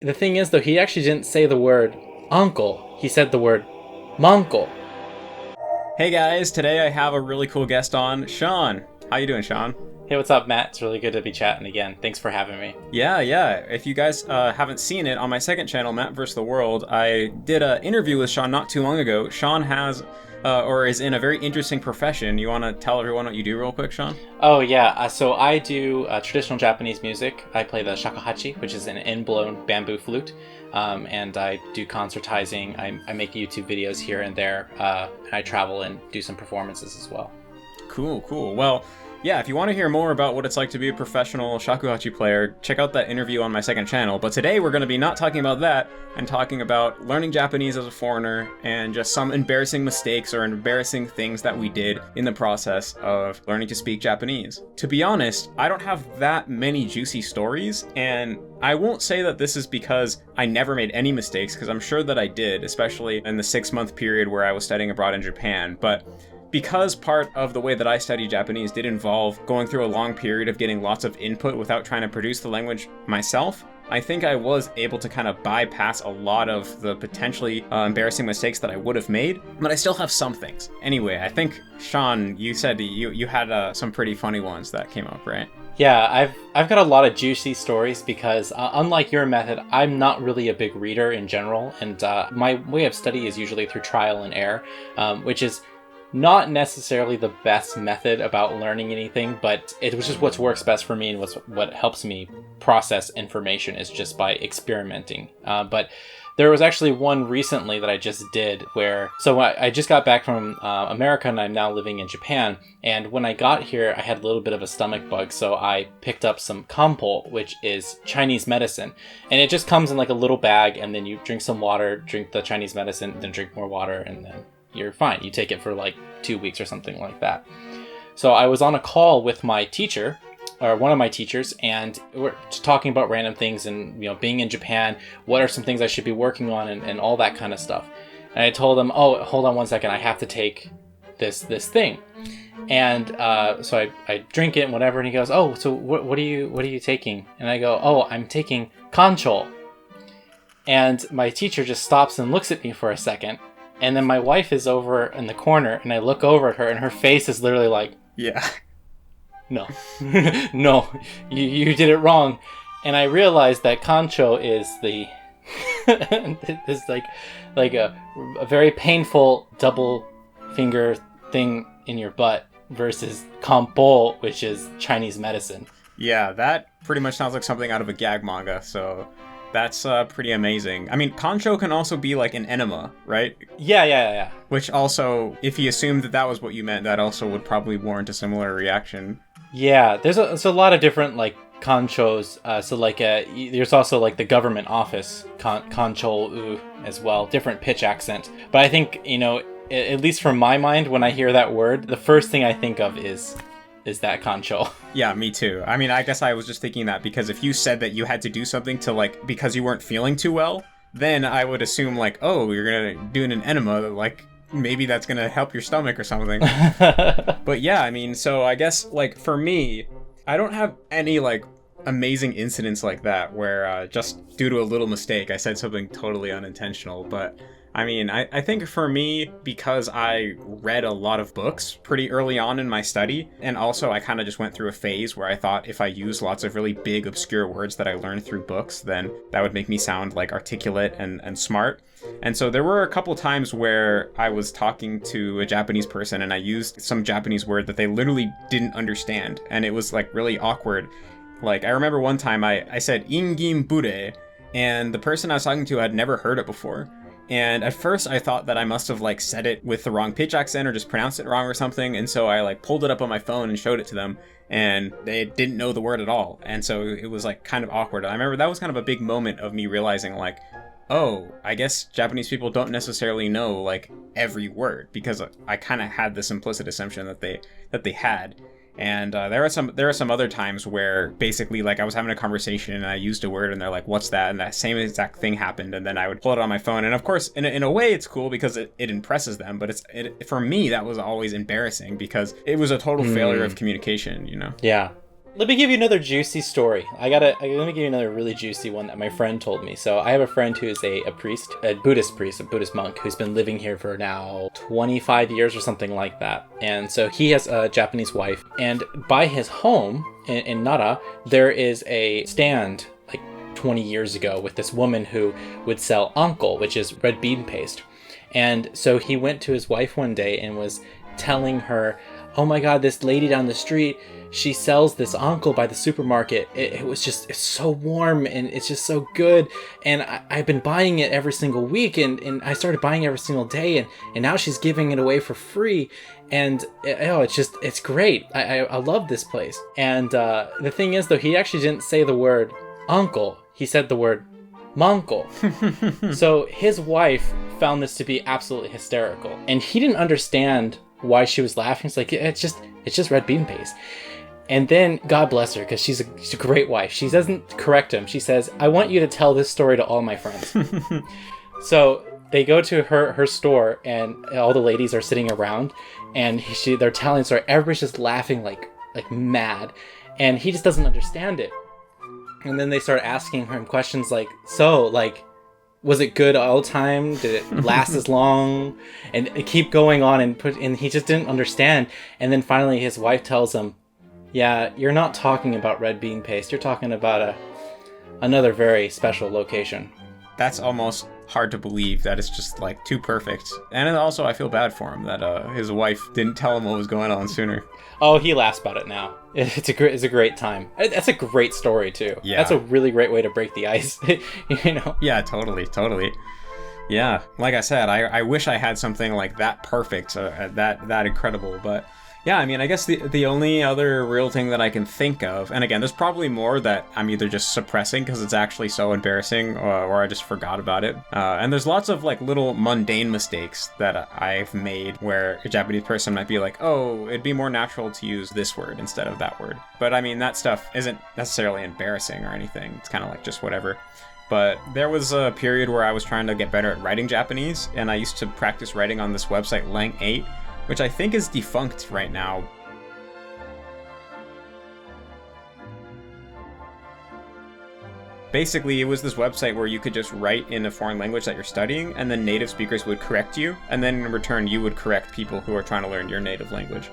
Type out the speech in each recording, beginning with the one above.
The thing is, though, he actually didn't say the word uncle. He said the word monko. Hey guys, today I have a really cool guest on, Sean. How you doing, Sean? Hey, what's up, Matt? It's really good to be chatting again. Thanks for having me. Yeah. If you guys haven't seen it, on my second channel, Matt vs. the World, I did an interview with Sean not too long ago. Sean has, or is in a very interesting profession. You want to tell everyone what you do real quick, Sean? Oh, yeah. So I do traditional Japanese music. I play the shakuhachi, which is an in-blown bamboo flute. And I do concertizing. I make YouTube videos here and there. And I travel and do some performances as well. Cool. Well, yeah, if you want to hear more about what it's like to be a professional shakuhachi player, check out that interview on my second channel. But today we're going to be not talking about that and talking about learning Japanese as a foreigner and just some embarrassing mistakes or embarrassing things that we did in the process of learning to speak Japanese. To be honest, I don't have that many juicy stories, and I won't say that this is because I never made any mistakes, because I'm sure that I did, especially in the 6-month period where I was studying abroad in Japan, but because part of the way that I study Japanese did involve going through a long period of getting lots of input without trying to produce the language myself, I think I was able to kind of bypass a lot of the potentially embarrassing mistakes that I would have made, but I still have some things. Anyway, I think, Sean, you said you had some pretty funny ones that came up, right? Yeah, I've got a lot of juicy stories because unlike your method, I'm not really a big reader in general, and my way of study is usually through trial and error, which is not necessarily the best method about learning anything, but it was just what works best for me, and what helps me process information is just by experimenting. But there was actually one recently that I just did where, so I just got back from America and I'm now living in Japan. And when I got here, I had a little bit of a stomach bug. So I picked up some kanpo, which is Chinese medicine. And it just comes in like a little bag, and then you drink some water, drink the Chinese medicine, then drink more water, and then you're fine. You take it for like 2 weeks or something like that. So I was on a call with my teacher, or one of my teachers, and we're just talking about random things and, being in Japan, what are some things I should be working on, and all that kind of stuff. And I told him, oh, hold on one second, I have to take this thing. And so I drink it and whatever, and he goes, oh, so what are you taking? And I go, oh, I'm taking kancho. And my teacher just stops and looks at me for a second. And then my wife is over in the corner, and I look over at her, and her face is literally like, yeah, no, no, you did it wrong. And I realized that kancho is is like a very painful double finger thing in your butt versus kanpo, which is Chinese medicine. Yeah, that pretty much sounds like something out of a gag manga, so that's pretty amazing. I mean, kancho can also be like an enema, right? Yeah. Which also, if he assumed that was what you meant, that also would probably warrant a similar reaction. Yeah, there's a lot of different like kanchos. There's also like the government office kancho as well, different pitch accent. But I think, at least from my mind, when I hear that word, the first thing I think of is that kancho. Yeah, me too. I mean, I guess I was just thinking that because if you said that you had to do something to because you weren't feeling too well, then I would assume oh, you're gonna do an enema, maybe that's gonna help your stomach or something. But yeah, I mean, so I guess for me, I don't have any amazing incidents like that where just due to a little mistake I said something totally unintentional. But I mean, I think for me, because I read a lot of books pretty early on in my study, and also I kind of just went through a phase where I thought if I used lots of really big, obscure words that I learned through books, then that would make me sound articulate and smart. And so there were a couple times where I was talking to a Japanese person and I used some Japanese word that they literally didn't understand, and it was really awkward. I remember one time I said ingin bure, and the person I was talking to had never heard it before. And at first I thought that I must have said it with the wrong pitch accent or just pronounced it wrong or something. And so I pulled it up on my phone and showed it to them, and they didn't know the word at all. And so it was kind of awkward. I remember that was kind of a big moment of me realizing oh, I guess Japanese people don't necessarily know every word, because I kind of had this implicit assumption that they had. And there are some other times where basically I was having a conversation and I used a word and they're like, what's that? And that same exact thing happened, and then I would pull it on my phone. And of course, in a way it's cool because it impresses them, but for me that was always embarrassing because it was a total failure of communication, Yeah. Let me give you another juicy story. Let me give you another really juicy one that my friend told me. So I have a friend who's a priest, a Buddhist monk, who's been living here for now 25 years or something like that. And so he has a Japanese wife. And by his home in Nara, there is a stand like 20 years ago with this woman who would sell anko, which is red bean paste. And so he went to his wife one day and was telling her, oh my God, this lady down the street, she sells this anko by the supermarket. It's so warm and it's just so good. And I've been buying it every single week and I started buying every single day and now she's giving it away for free. And it's great. I love this place. And the thing is though, he actually didn't say the word uncle. He said the word manko. So his wife found this to be absolutely hysterical. And he didn't understand why she was laughing. It's like, it's just red bean paste. And then, God bless her, because she's a great wife. She doesn't correct him. She says, I want you to tell this story to all my friends. So they go to her store, and all the ladies are sitting around, and they're telling the story. Everybody's just laughing like mad, and he just doesn't understand it. And then they start asking him questions like, was it good all the time? Did it last as long? And keep going on, and he just didn't understand. And then finally his wife tells him, yeah, you're not talking about red bean paste. You're talking about another very special location. That's almost hard to believe. That it's just like too perfect. And also I feel bad for him that his wife didn't tell him what was going on sooner. Oh, he laughs about it now. It's a great time. That's a great story too. Yeah. That's a really great way to break the ice. You know? Yeah, totally. Yeah, like I said, I wish I had something like that perfect, that incredible, but yeah, I mean, I guess the only other real thing that I can think of, and again, there's probably more that I'm either just suppressing because it's actually so embarrassing, or I just forgot about it. And there's lots of like little mundane mistakes that I've made where a Japanese person might be like, oh, it'd be more natural to use this word instead of that word. But I mean, that stuff isn't necessarily embarrassing or anything. It's kind of like just whatever. But there was a period where I was trying to get better at writing Japanese, and I used to practice writing on this website, Lang 8, which I think is defunct right now. Basically, it was this website where you could just write in a foreign language that you're studying, and then native speakers would correct you, and then in return, you would correct people who are trying to learn your native language.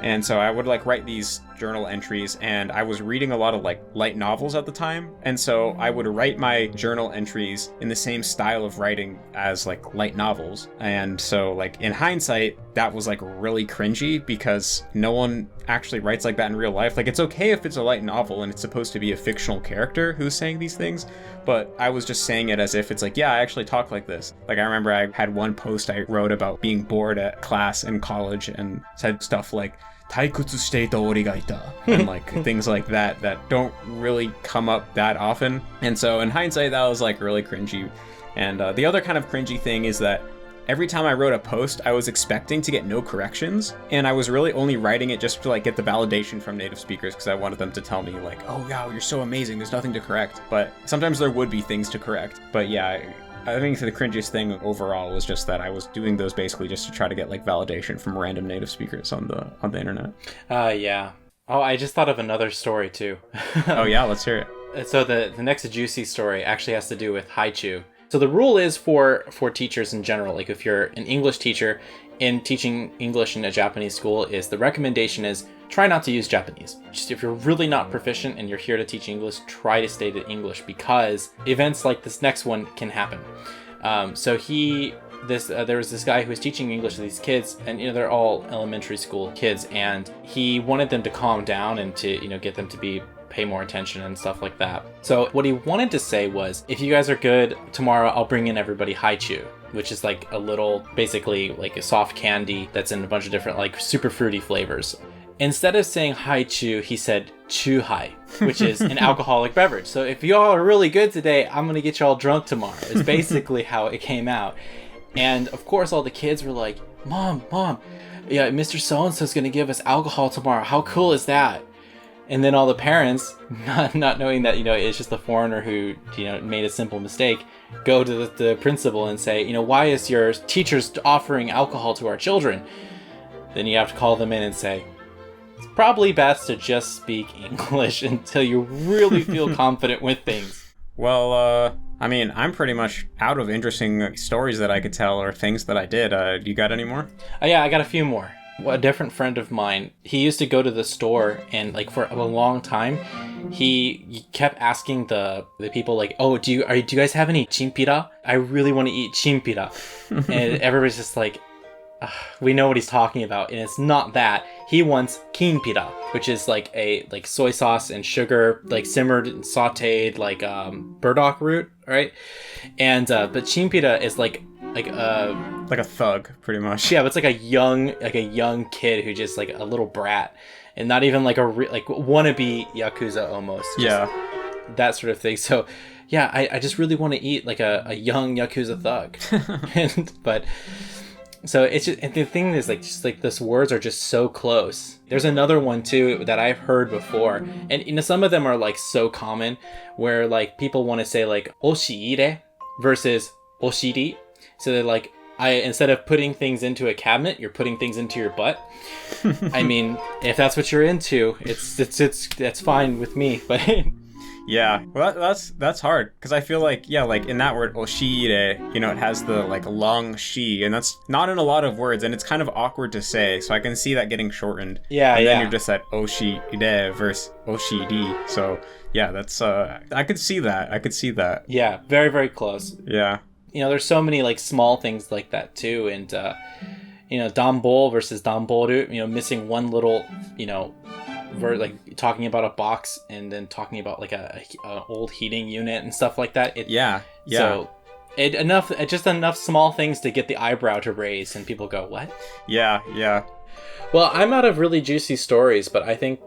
And so I would like write these journal entries, and I was reading a lot of like light novels at the time, and so I would write my journal entries in the same style of writing as like light novels. And so like in hindsight, that was like really cringy because no one actually writes like that in real life. Like it's okay if it's a light novel and it's supposed to be a fictional character who's saying these things, but I was just saying it as if it's like, yeah, I actually talk like this. Like I remember I had one post I wrote about being bored at class in college and said stuff like, 退屈していた俺がいた and like things like that don't really come up that often. And so in hindsight, that was like really cringy. And the other kind of cringy thing is that every time I wrote a post, I was expecting to get no corrections, and I was really only writing it just to like get the validation from native speakers because I wanted them to tell me like, oh wow, you're so amazing, there's nothing to correct. But sometimes there would be things to correct. But yeah, I think the cringiest thing overall was just that I was doing those basically just to try to get like validation from random native speakers on the internet. Yeah. Oh, I just thought of another story too. Oh yeah, let's hear it. So the next juicy story actually has to do with haichu. So the rule is for teachers in general, like if you're an English teacher in teaching English in a Japanese school, is the recommendation is try not to use Japanese. Just if you're really not proficient and you're here to teach English, try to stay to English because events like this next one can happen. There was this guy who was teaching English to these kids, and they're all elementary school kids, and he wanted them to calm down and to get them to pay more attention and stuff like that. So what he wanted to say was, if you guys are good, tomorrow I'll bring in everybody haichu, which is like a little, basically like a soft candy that's in a bunch of different like super fruity flavors. Instead of saying haichu, he said chuhai, which is an alcoholic beverage. So if y'all are really good today, I'm gonna get y'all drunk tomorrow. Is basically how it came out. And of course all the kids were like, Mom, yeah, Mr. So-and-so's gonna give us alcohol tomorrow. How cool is that? And then all the parents, not knowing that, it's just a foreigner who, made a simple mistake, go to the principal and say, why is your teacher's offering alcohol to our children? Then you have to call them in and say, it's probably best to just speak English until you really feel confident with things. Well, I mean, I'm pretty much out of interesting stories that I could tell or things that I did. Do you got any more? Yeah, I got a few more. A different friend of mine, he used to go to the store and like for a long time, he kept asking the people like, oh, do you guys have any chimpira? I really want to eat chimpira. And everybody's just like, we know what he's talking about, and it's not that. He wants kinpira, which is like soy sauce and sugar, like simmered and sauteed, like burdock root, right? And but chimpira is like a thug, pretty much. Yeah, but it's like a young kid who just like a little brat, and not even like like wannabe yakuza almost. Yeah, that sort of thing. So yeah, I just really want to eat like a young yakuza thug. But so it's just, and the thing is like just like these words are just so close. There's another one too that I've heard before, and you know some of them are like so common where like people want to say like oshiire versus oshiri. So they're like, instead of putting things into a cabinet, you're putting things into your butt. I mean, if that's what you're into, it's fine with me. But yeah, well that's hard because I feel like like in that word oshire, you know, it has the like long shi, and that's not in a lot of words, and it's kind of awkward to say. So I can see that getting shortened. Yeah, and then you're just at oshire versus oshiri. So yeah, that's I could see that. Yeah, very very close. Yeah. You know, there's so many like small things like that too, and you know, danbol versus danboru. You know, missing one little, you know, like talking about a box and then talking about like a old heating unit and stuff like that. So just enough small things to get the eyebrow to raise, and people go, "What?" Yeah. Well, I'm out of really juicy stories, but I think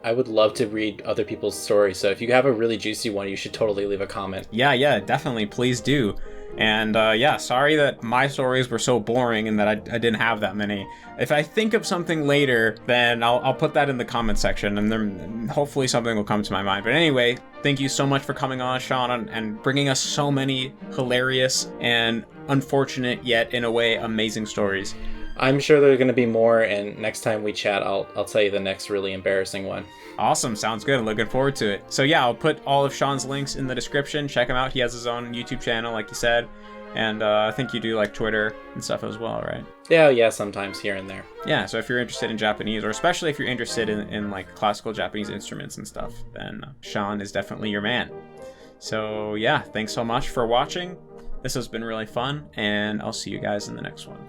I would love to read other people's stories. So if you have a really juicy one, you should totally leave a comment. Yeah, definitely. Please do. And sorry that my stories were so boring and that I didn't have that many. If I think of something later, then I'll put that in the comment section, and then hopefully something will come to my mind. But anyway, thank you so much for coming on, Sean, and bringing us so many hilarious and unfortunate yet in a way amazing stories. I'm sure there are going to be more, and next time we chat, I'll tell you the next really embarrassing one. Awesome, sounds good. I'm looking forward to it. So yeah, I'll put all of Sean's links in the description. Check him out. He has his own YouTube channel, like you said, and I think you do like Twitter and stuff as well, right? Yeah, sometimes here and there. Yeah, so if you're interested in Japanese, or especially if you're interested in like classical Japanese instruments and stuff, then Sean is definitely your man. So yeah, thanks so much for watching. This has been really fun, and I'll see you guys in the next one.